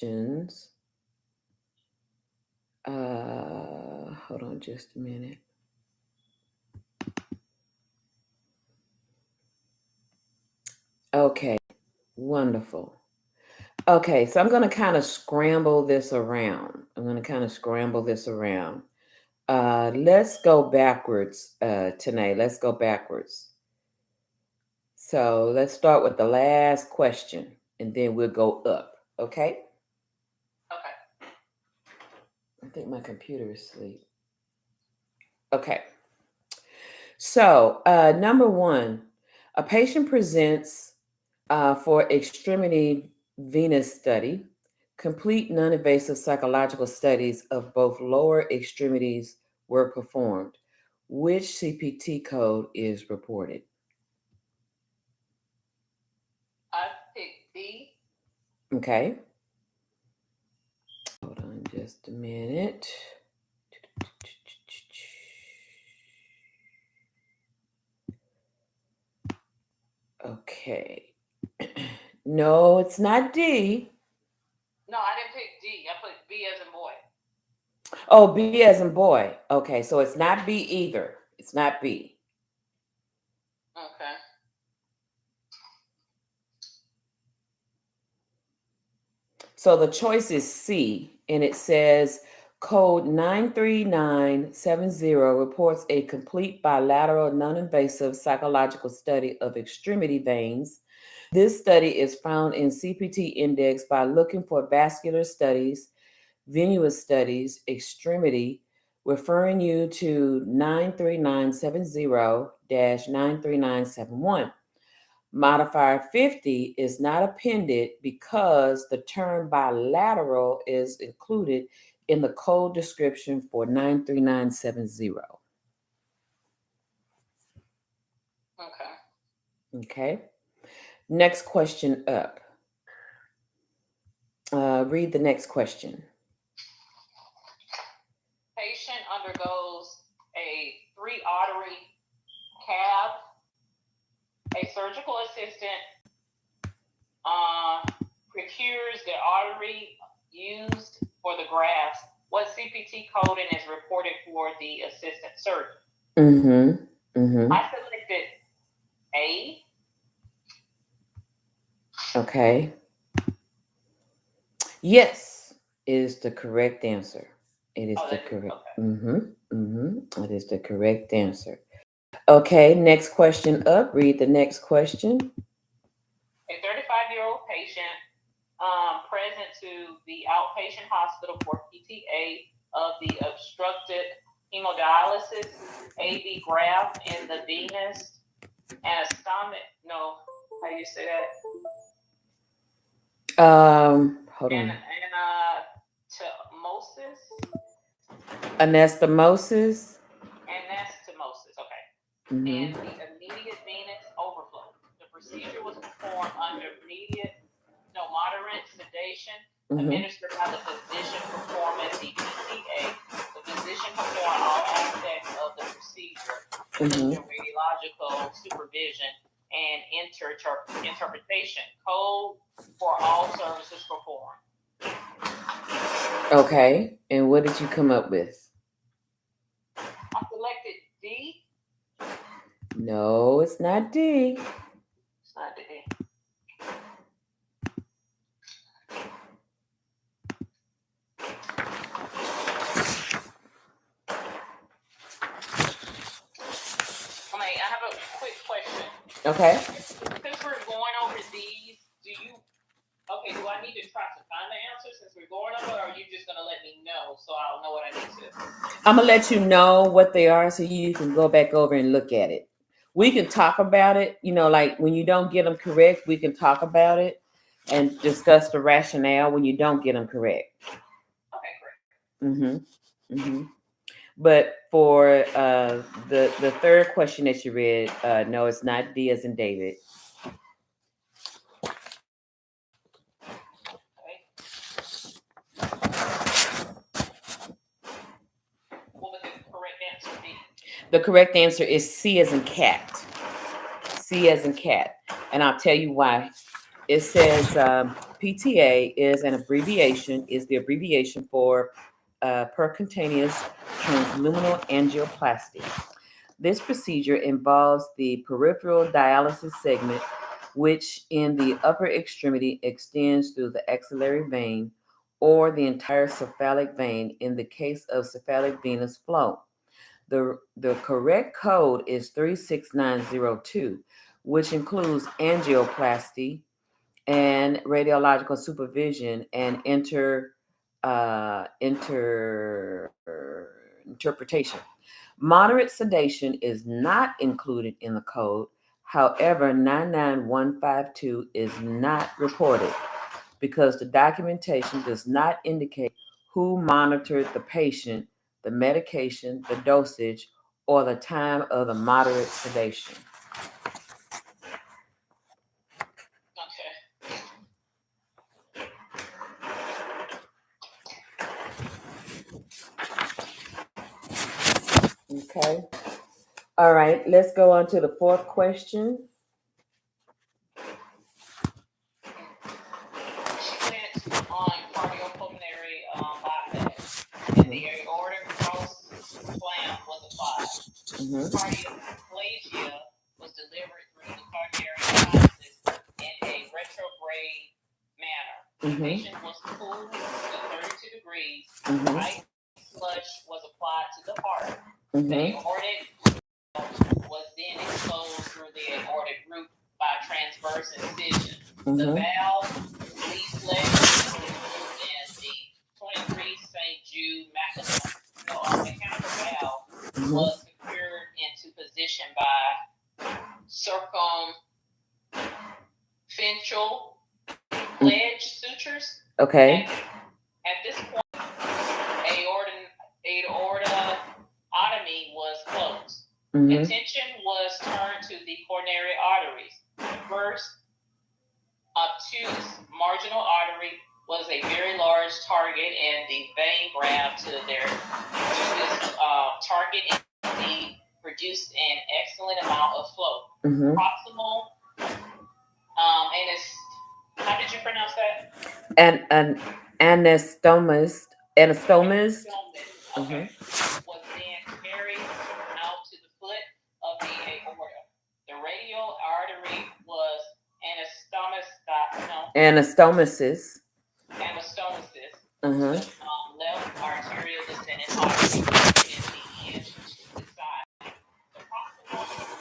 questions. Hold on just a minute. Okay, wonderful. Okay, so I'm going to kind of scramble this around. Let's go backwards tonight. Let's go backwards. So let's start with the last question and then we'll go up. Okay? Okay. I think my computer is asleep. Okay. So, number one, a patient presents for extremity venous study. Complete non invasive psychological studies of both lower extremities were performed. Which CPT code is reported? I picked D. Okay. Hold on just a minute. Okay. No, it's not D. No, I didn't pick D. I put B as in boy. Oh, B as in boy. Okay, so it's not B either. It's not B. Okay. So the choice is C, and it says code 93970 reports a complete bilateral non-invasive psychological study of extremity veins. This study is found in CPT index by looking for vascular studies, venous studies, extremity, referring you to 93970-93971. Modifier 50 is not appended because the term bilateral is included in the code description for 93970. Okay. Okay. Next question up. Read the next question. Patient undergoes a 3-artery cab. A surgical assistant procures the artery used for the grafts. What CPT coding is reported for the assistant surgeon? I selected A. Okay. Yes, it is the correct answer. It is the correct. Okay. It is the correct answer. Okay, next question up. Read the next question. A 35-year-old patient present to the outpatient hospital for PTA of the obstructed hemodialysis AB graft in the venous anastomate. No, how do you say that? Hold on. Anastomosis. Anastomosis. Okay. And the immediate venous overflow. The procedure was performed under moderate sedation administered by the physician performing the PTA. The physician performed all aspects of the procedure, including radiological supervision and interpretation. Code for all services performed. Okay, and what did you come up with? I selected D. No, it's not D. It's not D. I have a quick question. Okay. Since we're going over these, do I need to try to find the answer since we're going over, or are you just going to let me know so I'll know what I need to? I'm going to let you know what they are so you can go back over and look at it. We can talk about it, like when you don't get them correct, we can talk about it and discuss the rationale when you don't get them correct. Okay, great. But for the third question that you read, no, it's not D as in David. The correct answer is C as in cat. C as in cat. And I'll tell you why. It says PTA is the abbreviation for percutaneous transluminal angioplasty. This procedure involves the peripheral dialysis segment, which in the upper extremity extends through the axillary vein or the entire cephalic vein in the case of cephalic venous flow. The correct code is 36902, which includes angioplasty and radiological supervision and interpretation. Moderate sedation is not included in the code. However, 99152 is not reported because the documentation does not indicate who monitored the patient, the medication, the dosage, or the time of the moderate sedation. Okay. All right, let's go on to the fourth question. She went on cardiopulmonary bypass, and the aortic cross clamp was applied. Cardioplegia was delivered through the coronary sinuses in a retrograde manner. The patient was cooled to 32 degrees. Ice slush was applied to the heart. The aortic was then exposed through the aortic root by transverse incision. The valve leaflet in the 23 St. Jude mechanical valve was secured into position by circumferential pledge sutures. Okay. At this point, aortotomy was closed. Attention was turned to the coronary arteries. The first obtuse marginal artery was a very large target, and the vein graft to this target indeed produced an excellent amount of flow. Proximal how did you pronounce that? An anastomist. Anastomist. Okay. Was then carried out to the foot of the aorta. The radial artery was anastomosis. Left arterial descending artery in the end to the side. The proximal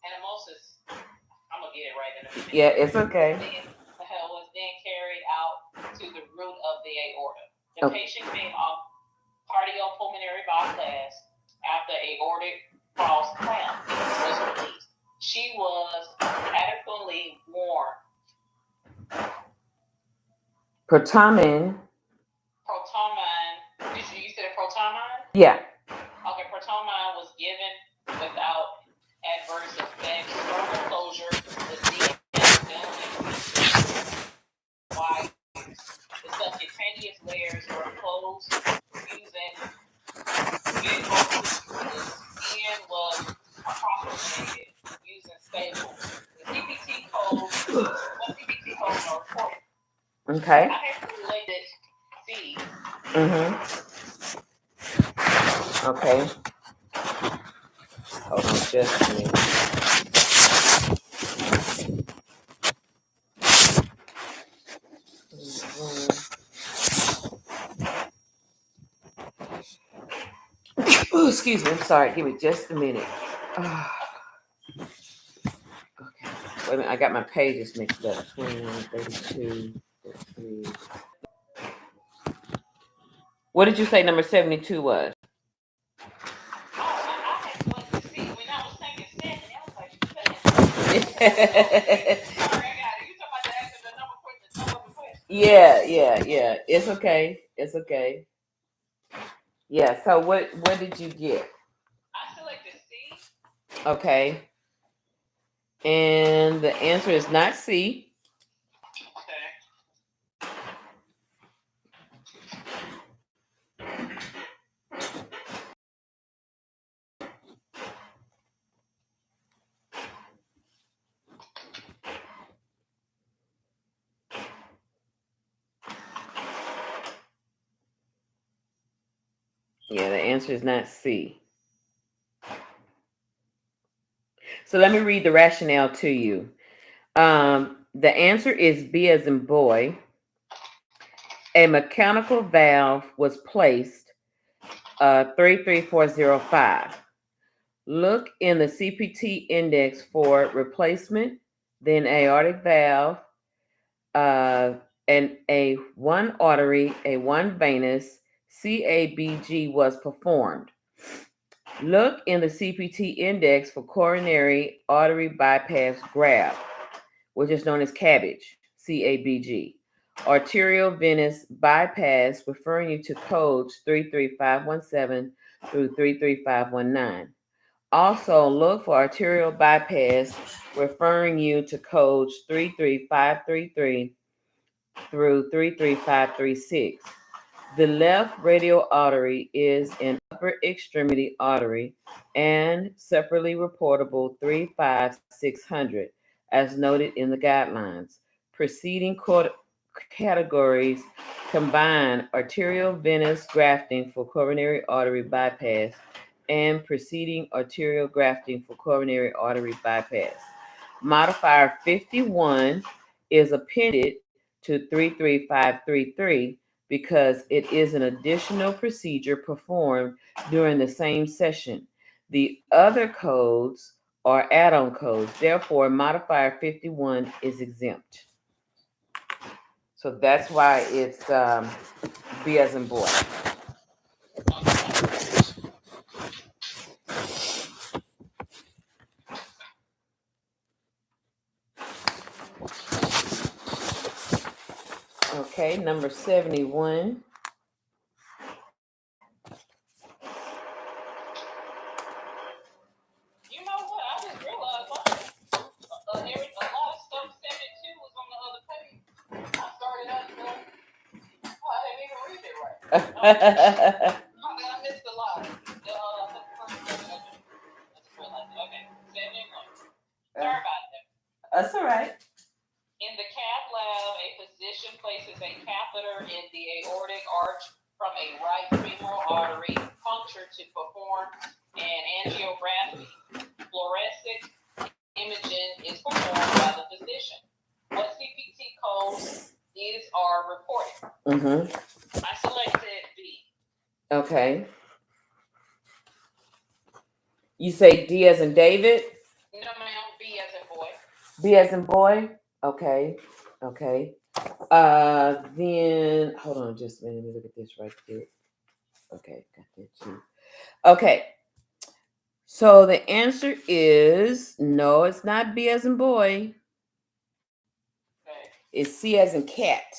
anastomosis. I'm gonna get it right in a minute. Yeah, it's okay. Was then carried out to the root of the aorta. The patient came off cardiopulmonary bypass after aortic cross clamp was released. She was adequately warm. Protamine. Did you say protamine? Yeah. Okay, protamine was given without adverse effects. Thermal closure was then done. Why? The subcutaneous layers were closed using the skin was approximated using staples. The CPT code are reported. Okay. I have related C. Okay. Hold on just a minute. Oh, excuse me. I'm sorry. Give me just a minute. Okay. Wait a minute. I got my pages mixed up. 21, 32, 33. What did you say number 72 was? Yeah. It's okay. It's okay. Yeah. So what did you get? I selected C. Okay. And the answer is not C. Yeah, the answer is not C. So let me read the rationale to you. The answer is B as in boy. A mechanical valve was placed 33405. Look in the CPT index for replacement, then aortic valve, uh, and a one artery, a one venous, CABG was performed. Look in the CPT index for coronary artery bypass graft, which is known as cabbage, CABG. Arterial venous bypass, referring you to codes 33517 through 33519. Also, look for arterial bypass, referring you to codes 33533 through 33536. The left radial artery is an upper extremity artery and separately reportable 35600, as noted in the guidelines. Preceding categories combine arterial venous grafting for coronary artery bypass and preceding arterial grafting for coronary artery bypass. Modifier 51 is appended to 33533 because it is an additional procedure performed during the same session. The other codes are add-on codes. Therefore, modifier 51 is exempt. So that's why it's B as in boy. Okay, number 71. You know what? I just realized a lot of stuff 72 was on the other page. I started out I didn't even read it right. I missed a lot. I just realized it. Okay, 71. Sorry about that. That's all right. In the cath lab, a physician places a catheter in the aortic arch from a right femoral artery puncture to perform an angiography. Fluorescent imaging is performed by the physician. What CPT codes are reported? I selected B. Okay. You say D as in David? No, ma'am. B as in boy. B as in boy? Okay. Okay. Then hold on just a minute. Let me look at this right quick. Okay, got that too. Okay. So the answer is no, it's not B as in boy. Okay. It's C as in cat.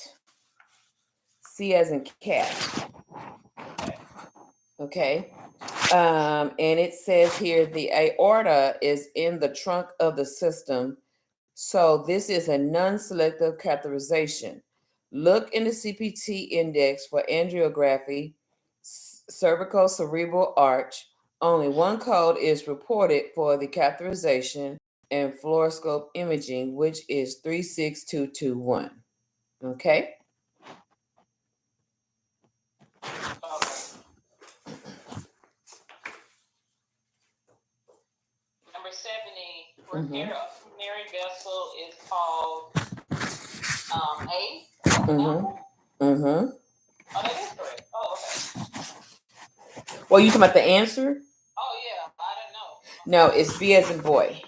C as in cat. Okay. And it says here the aorta is in the trunk of the system. So this is a non-selective catheterization. Look in the CPT index for angiography, cervical cerebral arch. Only one code is reported for the catheterization and fluoroscope imaging, which is 36221. Okay? Number 70, repair of coronary vessel is called A. Oh, that is correct. Oh, okay. Well, you talking about the answer? Oh, yeah. I didn't know. No, it's B as in boy.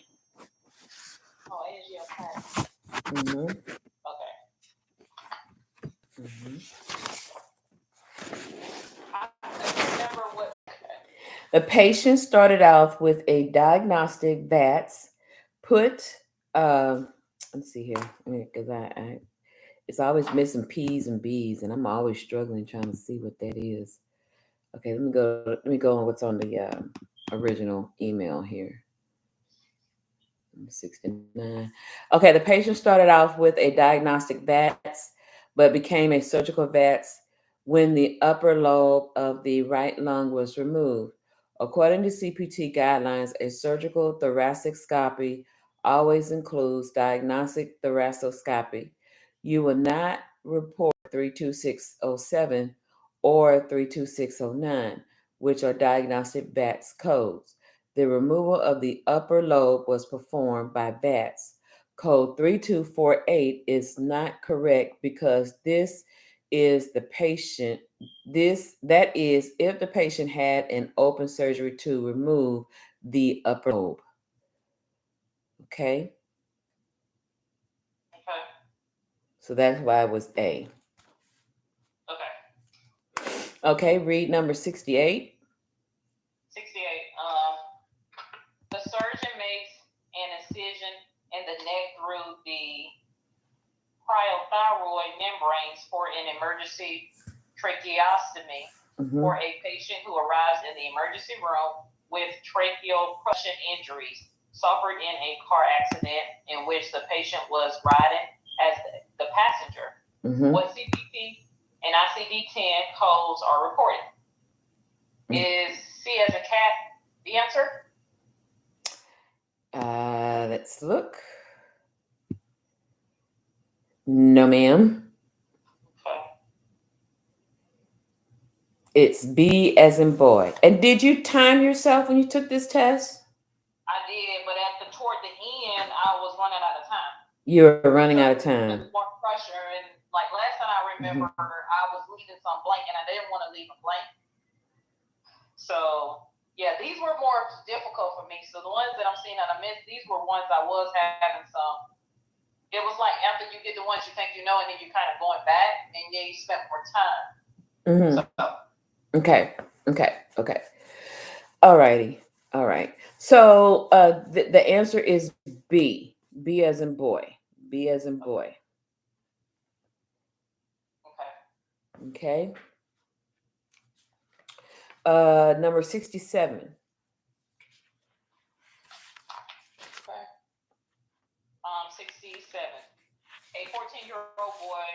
Oh, A is your okay. I remember what. The patient started out with a diagnostic VATS, put, let's see here, because I it's always missing P's and B's, and I'm always struggling trying to see what that is. Okay, let me go on what's on the original email here. 69. Okay, the patient started off with a diagnostic VATS, but became a surgical VATS when the upper lobe of the right lung was removed. According to CPT guidelines, a surgical thoracoscopy always includes diagnostic thoracoscopy. You will not report 32607 or 32609. which are diagnostic VATS codes. The removal of the upper lobe was performed by VATS. Code 3248 is not correct because this is the patient that is if the patient had an open surgery to remove the upper lobe. Okay? Okay. So that's why it was A. Okay. Okay, read number 68. 68. The surgeon makes an incision in the neck through the cryothyroid membranes for an emergency tracheostomy for a patient who arrives in the emergency room with tracheal crushing injuries suffered in a car accident in which the patient was riding as the passenger. What CPT and ICD-10 codes are reported? Is C as a cat the answer? Let's look. No, ma'am. Okay. It's B as in boy. And did you time yourself when you took this test? I did, but toward the end, I was running out of time. You were running out of time. There was more pressure, and like last time I remember, I was leaving some blank, and I didn't want to leave a blank. So yeah, these were more difficult for me. So the ones that I'm seeing that I missed, these were ones I was having some. It was like after you get the ones you think you know, and then you kind of going back, and then you spent more time. Okay. All righty. All right. So the answer is B. B as in boy. B as in boy. Okay. Number 67. Okay. 67. A 14-year-old boy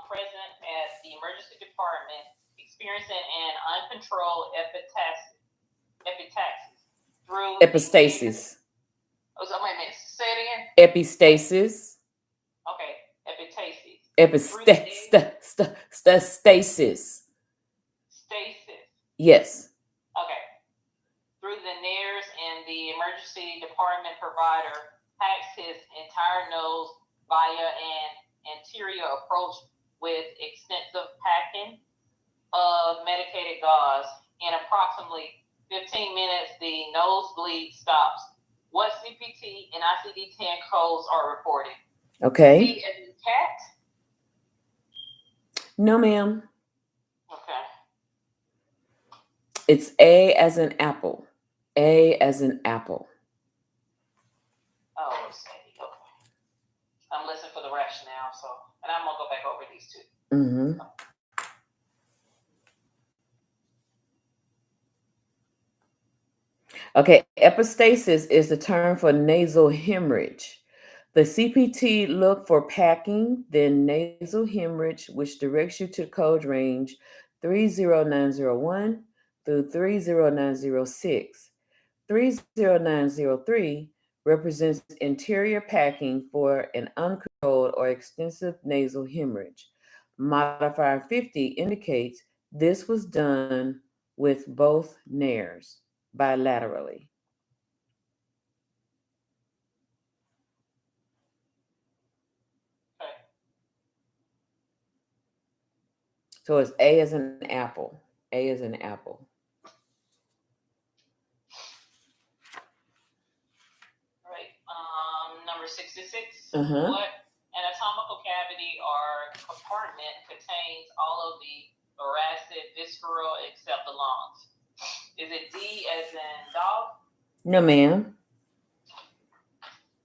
present at the emergency department experiencing an uncontrolled epistaxis through Epistaxis. Wait a minute. Say it again. Epistaxis. Okay. Epistaxis. Stasis. Stasis. Yes. Okay. Through the nares and the emergency department provider packs his entire nose via an anterior approach with extensive packing of medicated gauze. In approximately 15 minutes, the nosebleed stops. What CPT and ICD-10 codes are reported? Okay. C as in cat? No, ma'am. Okay. It's A as in apple. A as in apple. Oh, let's see. Okay. I'm listening for the rationale, and I'm going to go back over these two. Okay, epistaxis is the term for nasal hemorrhage. The CPT look for packing, then nasal hemorrhage, which directs you to code range 30901 through 30906. 30903 represents interior packing for an uncontrolled or extensive nasal hemorrhage. Modifier 50 indicates this was done with both nares bilaterally. Okay. So it's A as an apple. A as an apple. Right. Number 66. What anatomical cavity or compartment contains all of the thoracic visceral except the lungs? Is it D as in dog? No, ma'am.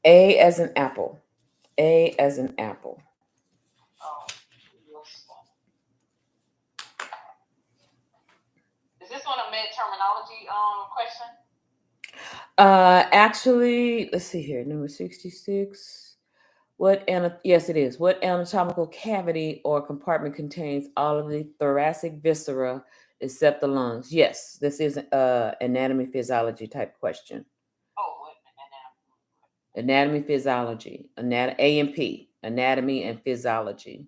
A as an apple. A as an apple. Oh, is this one a med terminology question? Actually, let's see here. Number 66. Yes, it is. What anatomical cavity or compartment contains all of the thoracic viscera except the lungs? Yes, this is anatomy physiology type question. Oh, what Anatomy physiology. A&P. Anatomy and physiology.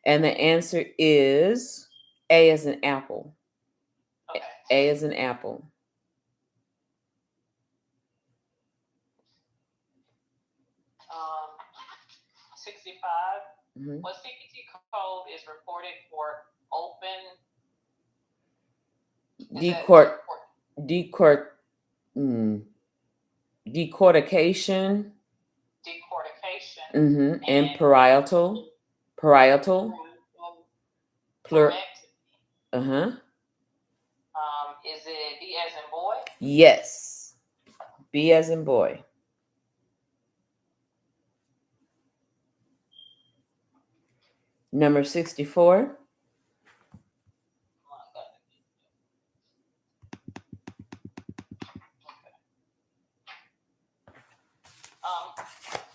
And the answer is A as an apple. A as in apple. 65. What CPT code is reported for open decortication. And parietal. Is it B as in boy? Yes. B as in boy. Number 64.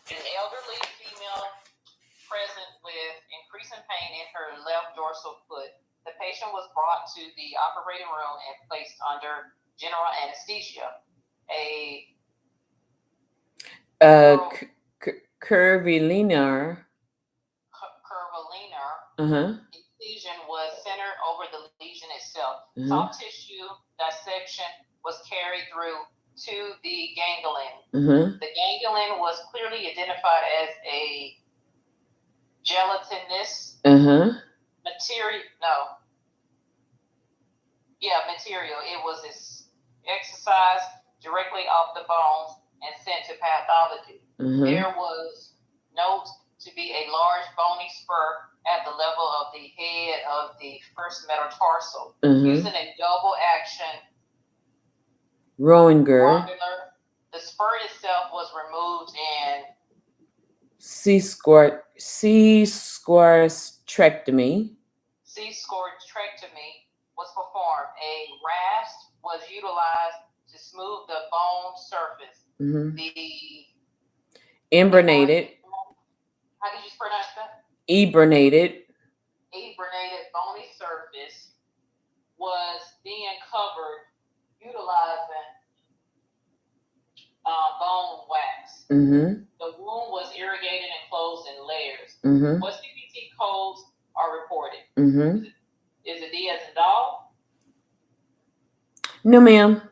An elderly female present with increasing pain in her left dorsal foot. The patient was brought to the operating room and placed under general anesthesia. Curvilinear incision was centered over the lesion itself. Soft tissue dissection was carried through to the ganglion. The ganglion was clearly identified as a gelatinous material. Material. It was excised directly off the bones and sent to pathology. There was known to be a large bony spur at the level of the head of the first metatarsal. Using a double action Roentgen, the spur itself was removed and C-squarectomy was performed. A rasp was utilized to smooth the bone surface. The eburnated. How did you pronounce that? Eburnated bony surface was being covered utilizing bone wax. The wound was irrigated and closed in layers. What CPT codes are reported? Is it D as in dog? No, ma'am. Okay.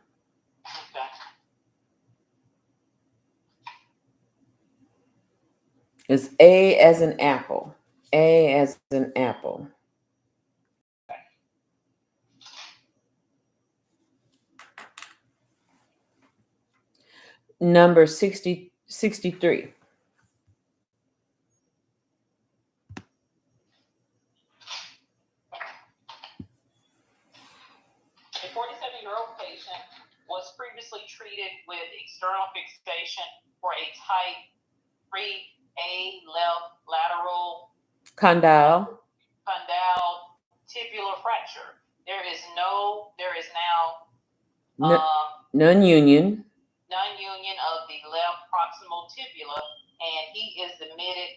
It's A as in apple. A as in apple. Number 63. A 47-year-old patient was previously treated with external fixation for a type 3A left lateral condyle tibular fracture. There is now non-union of the left proximal tibula, and he is admitted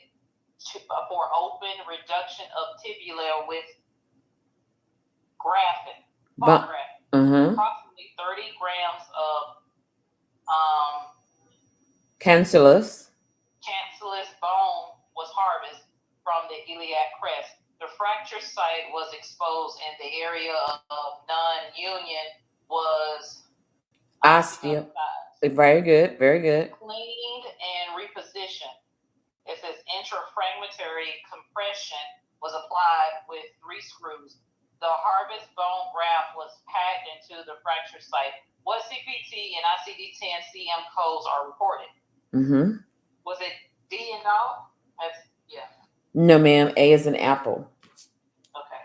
for open reduction of tibula with grafting. Approximately 30 grams of cancellous bone was harvested from the iliac crest. The fracture site was exposed, and the area of non-union was osteo. Very good. Cleaned and repositioned. It says intrafragmentary compression was applied with 3 screws. The harvest bone graft was packed into the fracture site. What CPT and ICD-10 CM codes are reported? Was it D and no? Yeah. No, ma'am. A is an apple. Okay.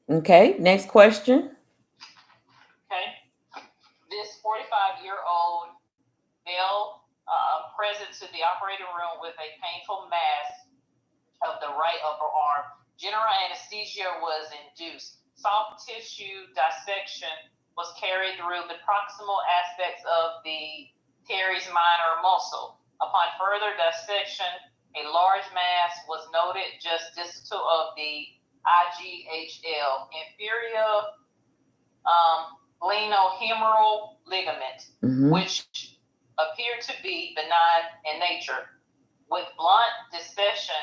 Okay, next question. Okay. This 45-year-old male present to the operating room with a painful mass of the right upper arm. General anesthesia was induced. Soft tissue dissection was carried through the proximal aspects of the teres minor muscle. Upon further dissection, A large mass was noted just distal of the IGHL, inferior glenohumeral ligament, which appeared to be benign in nature. With blunt dissection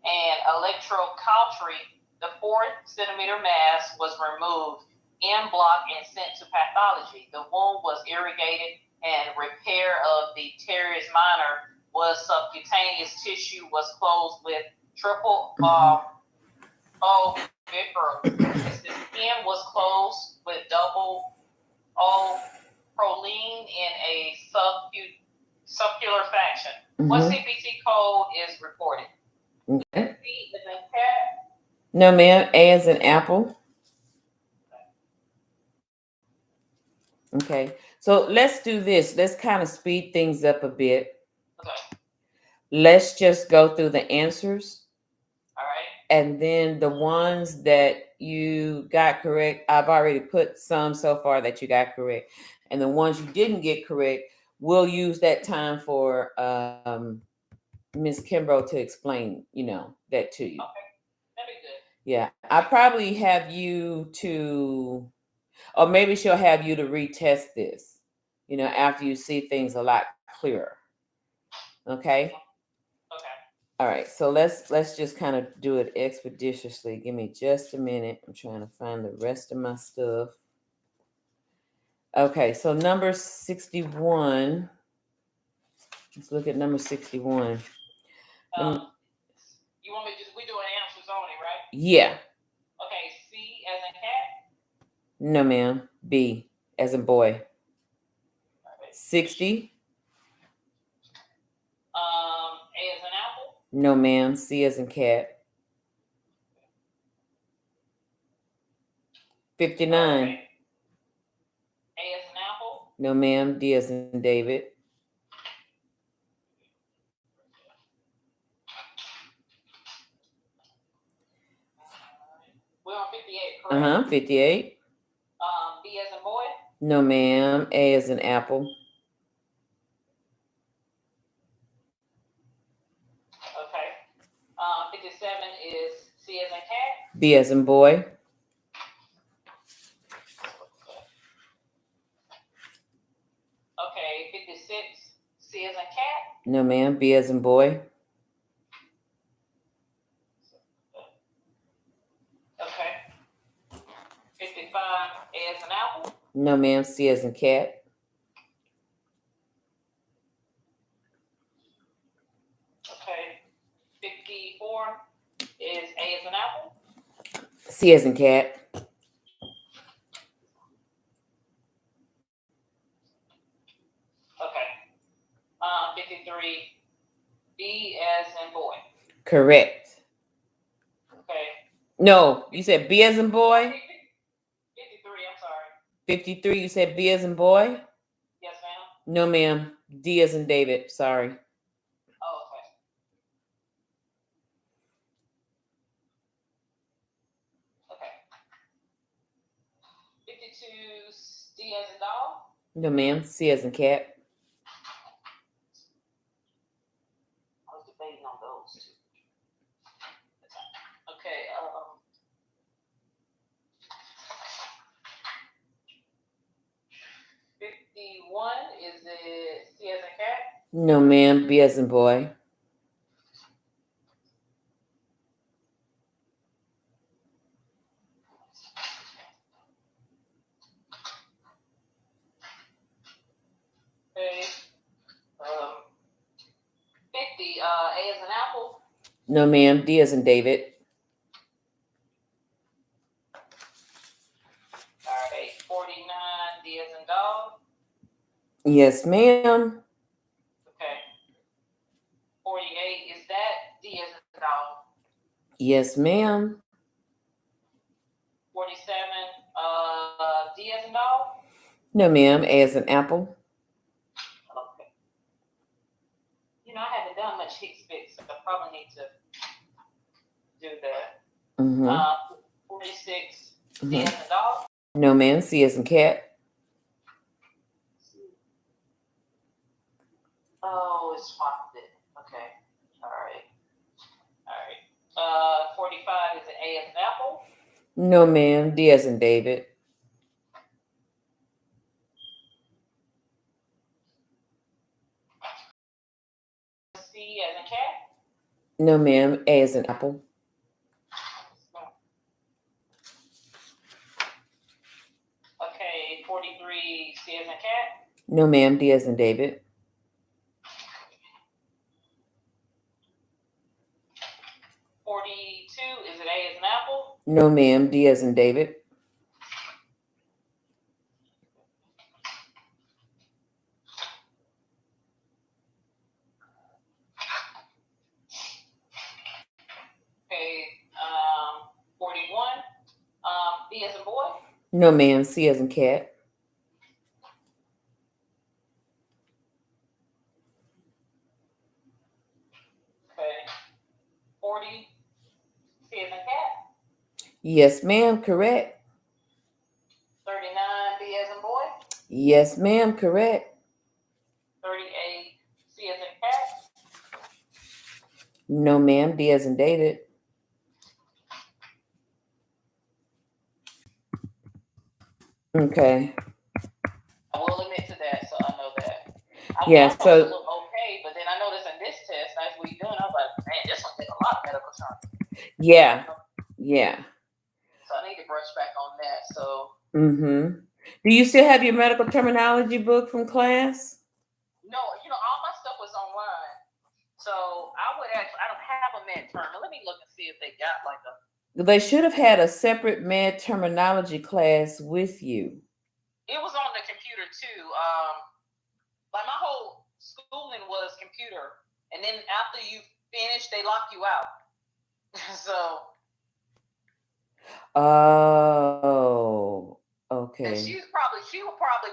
and electrocautery, the 4-centimeter mass was removed en bloc and sent to pathology. The wound was irrigated and repair of the teres minor was subcutaneous tissue was closed with triple O Vipro. The skin was closed with double O proline in a subcular fashion. What CPC code is reported? Okay. C is in cat. No, ma'am. A is in apple. Okay. So let's do this. Let's kind of speed things up a bit. Okay. Let's just go through the answers. All right. And then the ones that you got correct, I've already put some so far that you got correct. And the ones you didn't get correct, we'll use that time for Miss Kimbrough to explain, that to you. Okay. That'd be good. Yeah. I probably have you to, or maybe she'll have you to retest this, after you see things a lot clearer. Okay? Okay. All right, so let's just kind of do it expeditiously. Give me just a minute. I'm trying to find the rest of my stuff. Okay, so number 61. Let's look at number 61. You want me to we doing answers only, right? Yeah. Okay, C as in cat? No, ma'am. B as in boy. 60. A as in apple? No, ma'am. C as in cat. 59. Okay. A as in apple? No, ma'am. D as in David. We're on 58, correct? 58. B as in boy? No, ma'am. A as in apple. Okay. 57 is C as in cat? B as in boy. Okay, 56, C as in cat? No, ma'am. B as in boy. Okay. 55, A as in apple? No, ma'am. C as in cat. Okay. 54 is A as in apple? C as in cat. Okay. 53, B as in boy. Correct. Okay. No, you said B as in boy? 53, I'm sorry. 53, you said B as in boy? Yes, ma'am. No, ma'am. D as in David. Sorry. Oh, okay. Okay. 52, D as in dog? No, ma'am. C as in cat. I was debating on those two. Okay, 51, is it C as in cat? No, ma'am. B as in boy. Okay. 50, A as in apple? No, ma'am. D as in David. All right. 49, D as in dog? Yes, ma'am. Okay. 48, is that D as in dog? Yes, ma'am. 47, D as in dog? No, ma'am. A as in apple. Okay. I haven't done much Hicks Fix, so I probably need to do that. 46, D as in dog? No, ma'am. C as in cat. Oh, it swapped it. Okay. All 45 is an A as an apple. No, ma'am. D as in David. C as in cat. No, ma'am. A as in apple. Okay, 43, C as in cat. No, ma'am. D as in David. 42, is it A as an apple? No, ma'am. D as in David. Okay, 41, B as in boy. No, ma'am. C as in cat. Okay, 40, C as in cat. Yes, ma'am. Correct. 39, B as in boy. Yes, ma'am. Correct. 38, C as in cat. No, ma'am. D as in David. Okay. I will admit to that, so I know that. I mean, Yeah. I thought it So looked okay, but then I noticed in this test, as we doing, I was like, man, this one take a lot of medical terms. yeah. Yeah. So I need to brush back on that. So Mm-hmm. Do you still have your medical terminology book from class? no, all my stuff was online. So I would actually, I don't have a med term. Let me look and see if they got like a. They should have had a separate med terminology class with you. It was on the computer too. Like my whole schooling was computer, and then after you finish, they lock you out. So. Oh, And okay. she probably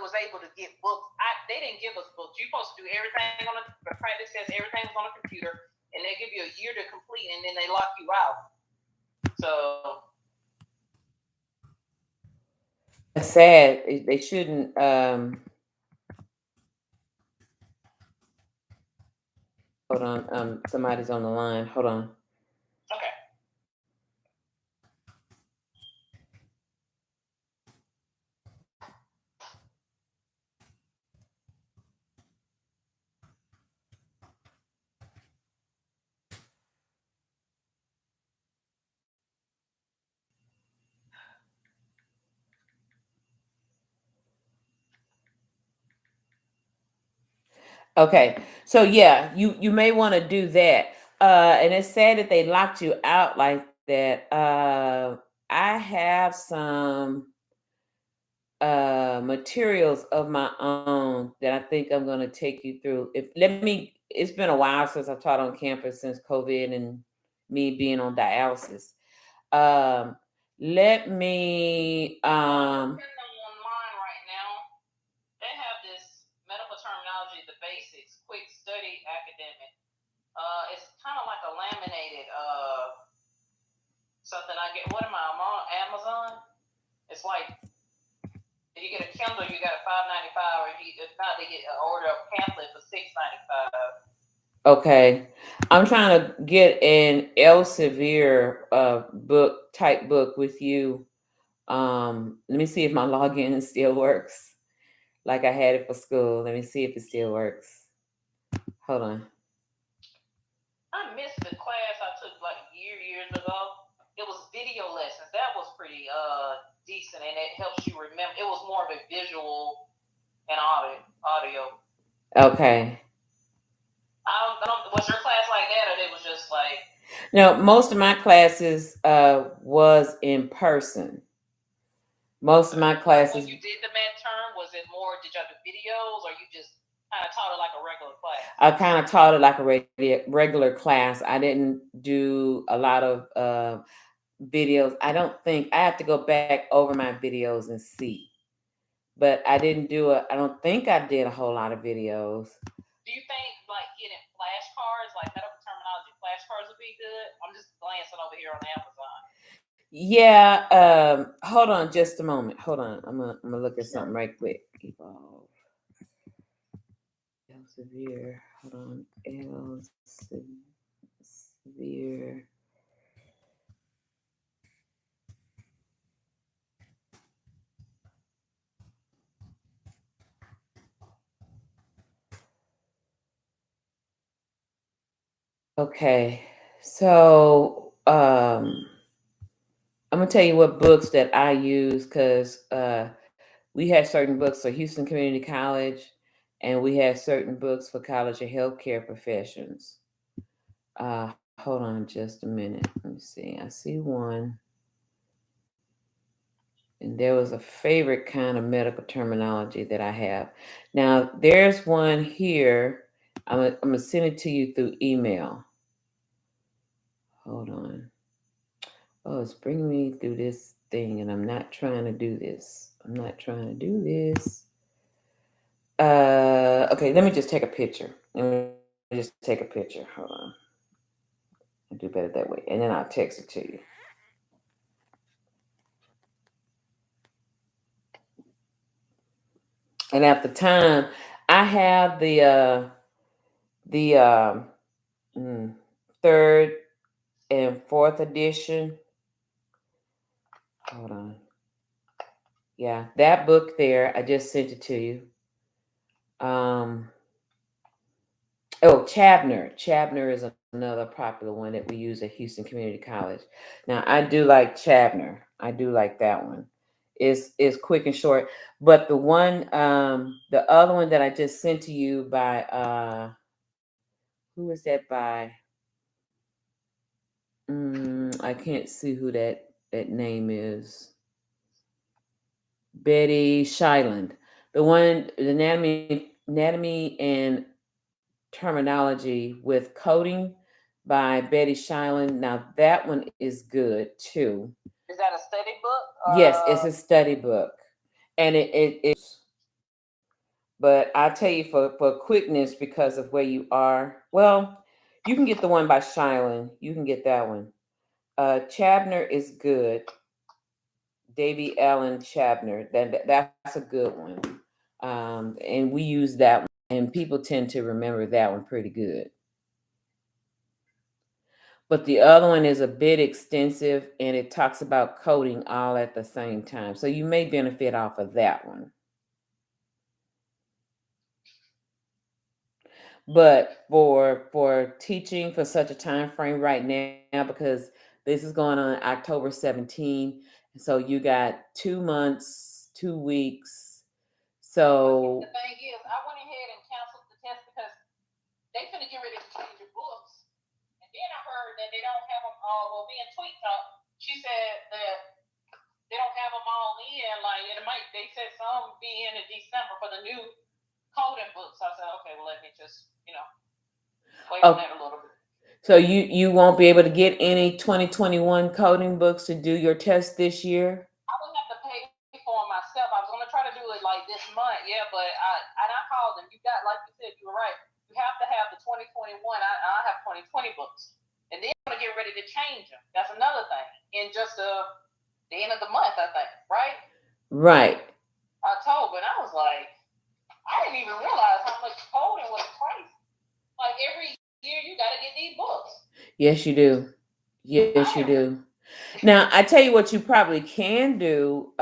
was able to get books. They didn't give us books. You're supposed to do everything on the practice says everything was on a computer, and they give you a year to complete, and then they lock you out. So That's sad. They shouldn't. Hold on. Somebody's on the line. Hold on. okay. Okay. So yeah, you may want to do that. And it's sad that they locked you out like that. I have some materials of my own that I think I'm going to take you through. It's been a while since I've taught on campus since COVID and me being on dialysis. Um, let me Online right now, they have this medical terminology, the basics, quick study academic. It's kind of like a laminated something I get. What am I? I'm on Amazon. It's like if you get a Kindle, you got a $5.95, or if not, they get an order of pamphlet for $6.95. Okay. I'm trying to get an Elsevier book with you. Let me see if my login still works like I had it for school. Let me see if it still works. Hold on. I missed the class I took like years ago. It was video lessons. That was pretty decent, and it helps you remember. It was more of a visual and audio. Okay. I don't. Was your class like that, or it was just like? No, most of my classes was in person. Most of my classes. When you did the med term, was it more? Did y'all do videos, or you just kind of taught it like a regular class? I kind of taught it like a regular class. I didn't do a lot of videos. I have to go back over my videos and see. But I don't think I did a whole lot of videos. Do you think like getting flashcards, like medical terminology flashcards would be good? I'm just glancing over here on Amazon. Yeah, hold on just a moment. Hold on. I'm gonna look at something right quick. Evolve. Elsevier. Hold on. Elsevier. Okay, so I'm gonna tell you what books that I use because we had certain books for Houston Community College, and we had certain books for College of Healthcare Professions. Hold on just a minute. Let me see. I see one, and there was a favorite kind of medical terminology that I have. Now there's one here. I'm gonna send it to you through email. Hold on. Oh, it's bringing me through this thing, and I'm not trying to do this. I'm not trying to do this. Okay, let me just take a picture. Let me just take a picture. Hold on. I'll do better that way. And then I'll text it to you. And at the time, I have the mm, third and fourth edition. Hold on. Yeah, that book there, I just sent it to you. Um, Oh, Chabner. Chabner is another popular one that we use at Houston Community College. Now, I do like Chabner. I do like that one. It's quick and short. But the other one that I just sent to you by who is that by? I can't see who that name is. Betty Shyland. The anatomy and terminology with coding by Betty Shyland. Now that one is good too. Is that a study book Yes, it's a study book, and it but I tell you for quickness because of where you are. Well, you can get the one by Shyland. You can get that one. Chabner is good. Davy Allen Chabner. That's a good one. And we use that one, and people tend to remember that one pretty good. But the other one is a bit extensive and it talks about coding all at the same time. So you may benefit off of that one. But for teaching for such a time frame right now, because this is going on October 17, so you got 2 months, 2 weeks. But So the thing is, I went ahead and canceled the test because they finna get ready to change your books. And then I heard that they don't have them all. Well, me and Tweet talked. She said that they don't have them all in. Like it might. They said some be in December for the new coding books. So I said, okay, well let me just wait on that a little bit. So you won't be able to get any 2021 coding books to do your test this year? I would have to pay for them myself. I was gonna try to do it like this month, yeah, but I called them. You got, like you said, you were right. You have to have the 2021. I have 2020 books, and then I'm gonna get ready to change them. That's another thing. In just the end of the month, I think, right? Right. October, and I was like, I didn't even realize how much coding was crazy. Like every year, you got to get these books. Yes, you do. Yes, you do. Now, I tell you what you probably can do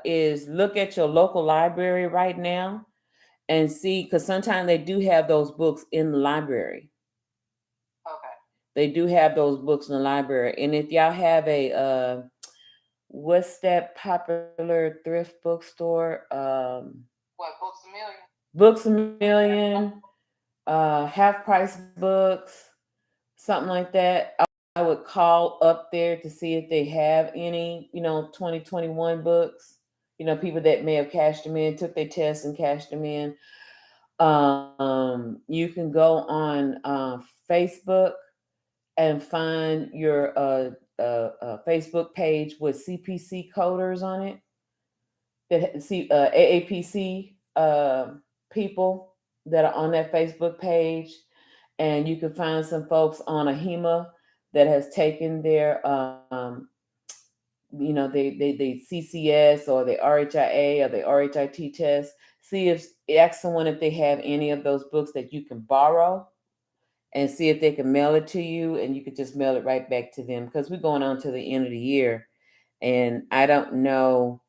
is look at your local library right now and see, because sometimes they do have those books in the library. Okay. They do have those books in the library. And if y'all have what's that popular thrift bookstore? What, Books a Million? Books a Million, Half Price Books, something like that. I would call up there to see if they have any, 2021 books. People that may have cashed them in, took their tests and cashed them in. You can go on Facebook and find your Facebook page with CPC coders on it. That see AAPC people that are on that Facebook page, and you can find some folks on AHEMA that has taken their the CCS or the RHIA or the RHIT test. See if ask someone if they have any of those books that you can borrow, and see if they can mail it to you, and you could just mail it right back to them, because we're going on to the end of the year, and I don't know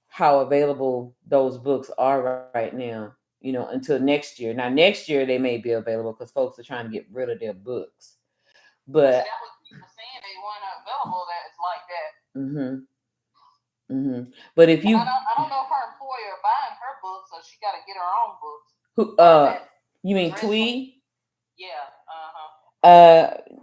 how available those books are right now, until next year. Now, next year they may be available because folks are trying to get rid of their books. But But that was people saying they weren't available. That is like that. mhm, mhm. But if And you I don't know if her employer buying her books, so she got to get her own books. who Find that you mean dress like, Twee? yeah, uh-huh.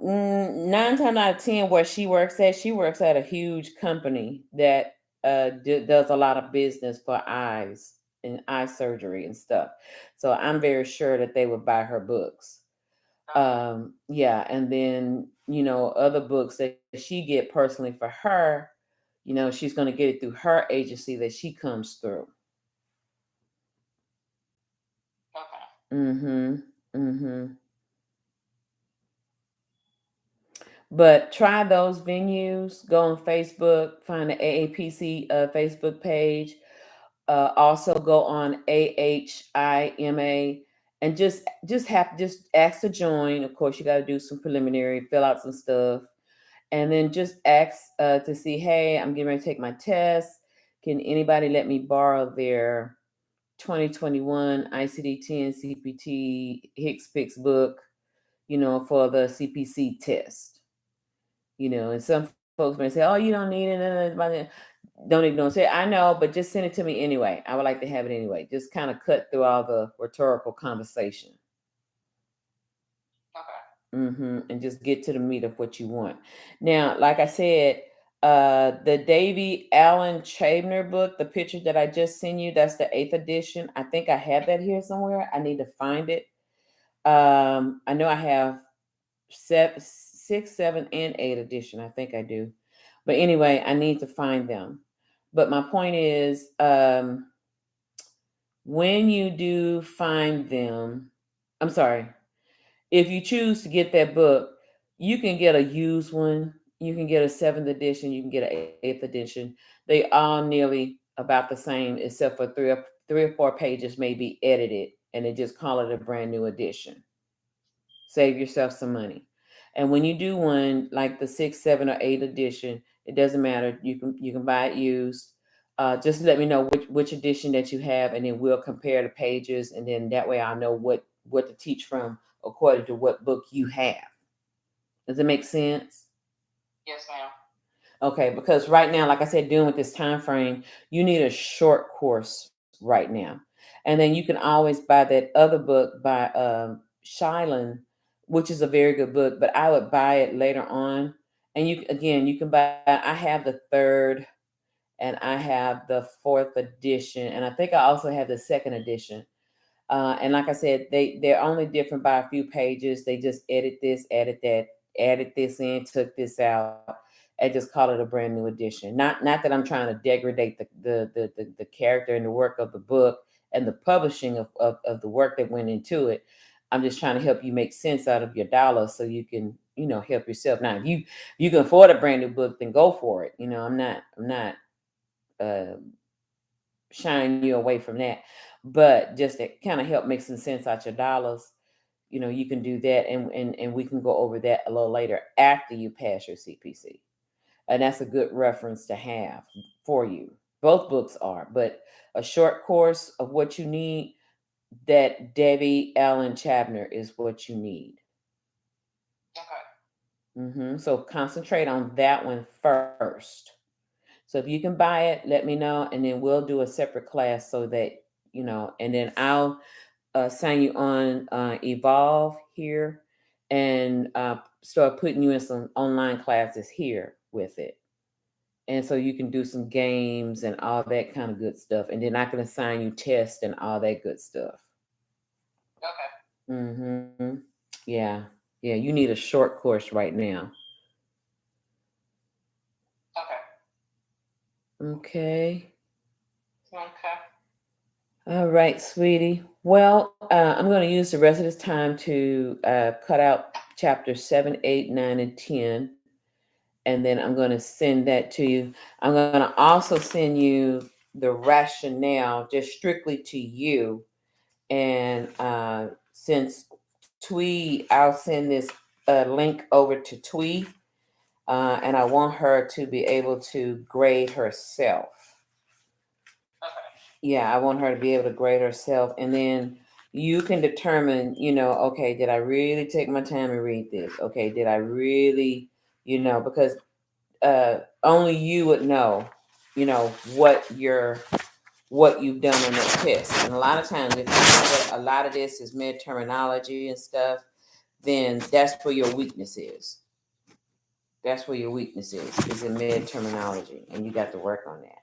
Nine times out of ten, where she works at a huge company that does a lot of business for eyes and eye surgery and stuff. So I'm very sure that they would buy her books. Okay. Yeah, and then other books that she get personally for her, she's going to get it through her agency that she comes through. Okay. Mhm. Mhm. But try those venues. Go on Facebook, find the AAPC Facebook page. Also go on AHIMA and just ask to join. Of course, you got to do some preliminary, fill out some stuff, and then just ask to see, hey, I'm getting ready to take my test. Can anybody let me borrow their 2021 ICD-10 CPT Hicks Picks book, for the CPC test? And some folks may say, "Oh, you don't need it." Don't ignore it. Say, I know, but just send it to me anyway. I would like to have it anyway. Just kind of cut through all the rhetorical conversation. Okay. And just get to the meat of what you want. Now, like I said, the Davy Allen Chabner book, the picture that I just sent you, that's the 8th edition. I think I have that here somewhere. I need to find it. I know I have 6, 7, and 8 edition. I think I do. But anyway, I need to find them. But my point is, when you do find them, I'm sorry, if you choose to get that book, you can get a used one. You can get a 7th edition. You can get an 8th edition. They all nearly about the same, except for three or four pages may be edited, and they just call it a brand new edition. Save yourself some money. And when you do one like the 6, 7, or 8 edition, it doesn't matter. You can buy it used. Just let me know which edition that you have, and then we'll compare the pages, and then that way I'll know what to teach from according to what book you have. Does it make sense? Yes, ma'am. Okay, because right now, like I said, doing with this time frame, you need a short course right now, and then you can always buy that other book by Shylin, which is a very good book. But I would buy it later on, and you can buy. I have the 3rd, and I have the 4th edition, and I think I also have the 2nd edition. And like I said, they're only different by a few pages. They just edit this, edit that, added this in, took this out, and just call it a brand new edition. Not that I'm trying to degrade the character and the work of the book and the publishing of the work that went into it. I'm just trying to help you make sense out of your dollar so you can help yourself. Now, if you can afford a brand new book, then go for it. I'm not uh, shying you away from that. But just to kind of help make some sense out your dollars, you can do that, and we can go over that a little later after you pass your CPC. And that's a good reference to have for you. Both books are, but a short course of what you need, that Debbie Allen Chabner is what you need. Okay. So concentrate on that one first. So if you can buy it, let me know, and then we'll do a separate class so that and then I'll sign you on Evolve here, and start putting you in some online classes here with it. And so you can do some games and all that kind of good stuff. And then I can assign you tests and all that good stuff. Okay. Mm-hmm. Yeah. Yeah. You need a short course right now. Okay. Okay. Okay. All right, sweetie. Well, I'm going to use the rest of this time to cut out chapters 7, 8, 9, and 10. And then I'm going to send that to you. I'm going to also send you the rationale just strictly to you. And since Twee, I'll send this link over to Twee. And I want her to be able to grade herself. Okay. Yeah, I want her to be able to grade herself. And then you can determine, okay, did I really take my time and read this? Okay, did I really, because only you would know, what you've done on that test. And a lot of times, if you know that a lot of this is med terminology and stuff, then that's where your weakness is. That's where your weakness is in med terminology, and you got to work on that.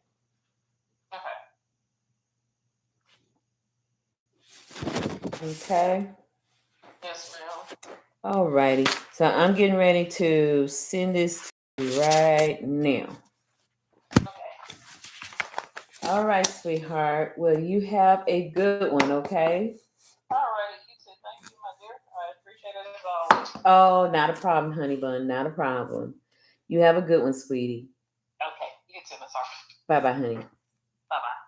Okay. Yes, ma'am. All righty. So I'm getting ready to send this to you right now. Okay. All right, sweetheart. Well, you have a good one, okay? All righty. You too. Thank you, my dear. I appreciate it as always. Oh, not a problem, honey bun. Not a problem. You have a good one, sweetie. Okay. You too, Miss Harper. Bye bye, honey. Bye bye.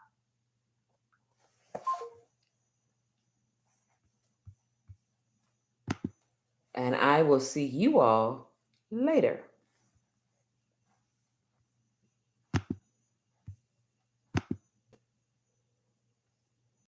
And I will see you all later.